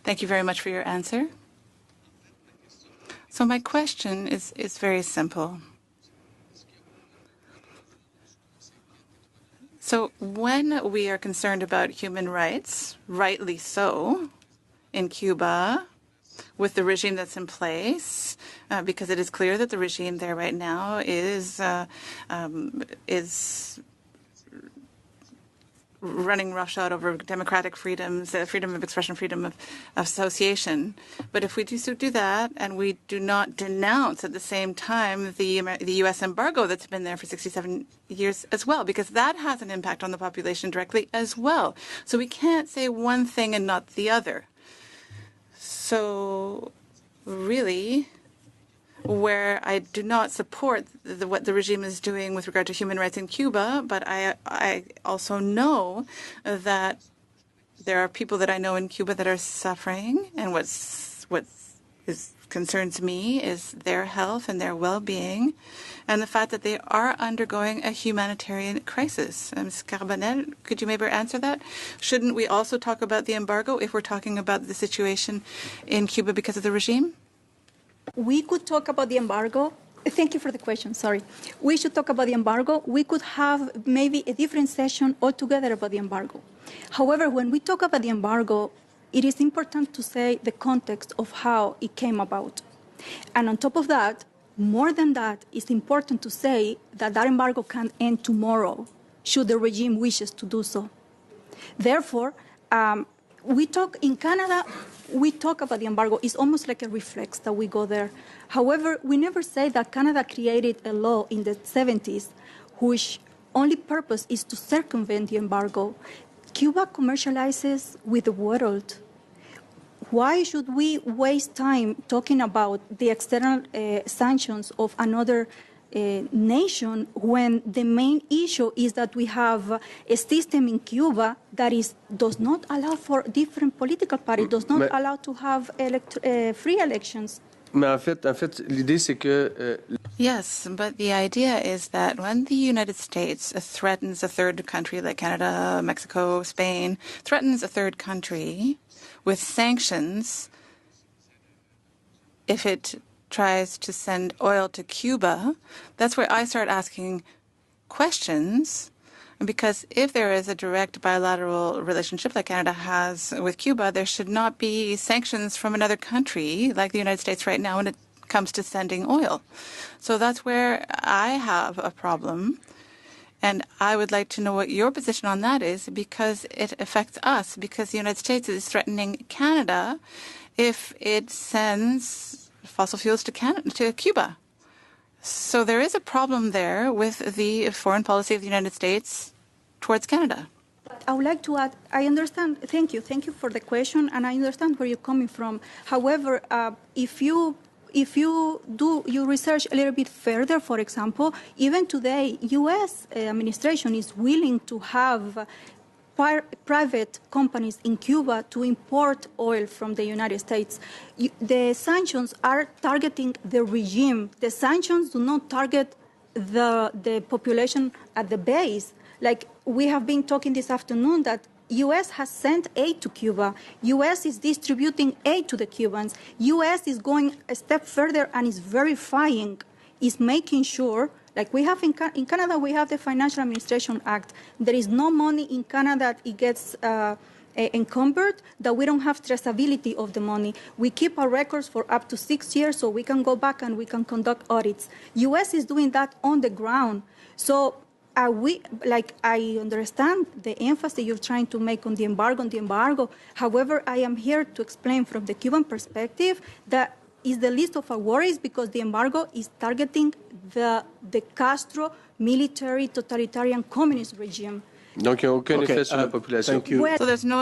Thank you very much for your answer. So my question is very simple. So when we are concerned about human rights, rightly so, in Cuba, with the regime that's in place, because it is clear that the regime there right now is running roughshod over democratic freedoms, freedom of expression, freedom of association. But if we do that, and we do not denounce at the same time the U.S. embargo that's been there for 67 years as well, because that has an impact on the population directly as well. So we can't say one thing and not the other. So really, where I do not support what the regime is doing with regard to human rights in Cuba, but I also know that there are people that I know in Cuba that are suffering, and what concerns me is their health and their well-being, and the fact that they are undergoing a humanitarian crisis. Ms. Carbonell, could you maybe answer that? Shouldn't we also talk about the embargo if we're talking about the situation in Cuba because of the regime? We could talk about the embargo. Thank you for the question, sorry. We should talk about the embargo. We could have maybe a different session altogether about the embargo. However, when we talk about the embargo, it is important to say the context of how it came about. And on top of that, more than that, it's important to say that that embargo can end tomorrow, should the regime wishes to do so. Therefore, we talk in Canada, we talk about the embargo. It's almost like a reflex that we go there. However, we never say that Canada created a law in the 70s which only purpose is to circumvent the embargo. Cuba commercializes with the world. Why should we waste time talking about the external sanctions of another nation when the main issue is that we have a system in Cuba that does not allow for different political parties, does not allow to have free elections? Mais en fait, l'idée c'est que Yes, but the idea is that when the United States threatens a third country like Canada, Mexico, Spain, threatens a third country with sanctions, if it tries to send oil to Cuba, that's where I start asking questions. Because if there is a direct bilateral relationship like Canada has with Cuba, there should not be sanctions from another country like the United States right now when it comes to sending oil. So that's where I have a problem. And I would like to know what your position on that is, because it affects us, because the United States is threatening Canada if it sends fossil fuels to Cuba. So there is a problem there with the foreign policy of the United States towards Canada. I would like to add, I understand, thank you for the question, and I understand where you're coming from. However, if you do your research a little bit further, for example, even today, U.S. administration is willing to have private companies in Cuba to import oil from the United States. The sanctions are targeting the regime. The sanctions do not target the population at the base. Like we have been talking this afternoon that U.S. has sent aid to Cuba. U.S. is distributing aid to the Cubans. U.S. is going a step further and is verifying, is making sure, like we have in Canada, we have the Financial Administration Act. There is no money in Canada that it gets encumbered, that we don't have traceability of the money. We keep our records for up to 6 years so we can go back and we can conduct audits. U.S. is doing that on the ground. So I understand the emphasis you're trying to make on the embargo. However, I am here to explain from the Cuban perspective that is the least of our worries, because the embargo is targeting the Castro military totalitarian communist regime. donc il n'y a aucun effet sur la population. So there's no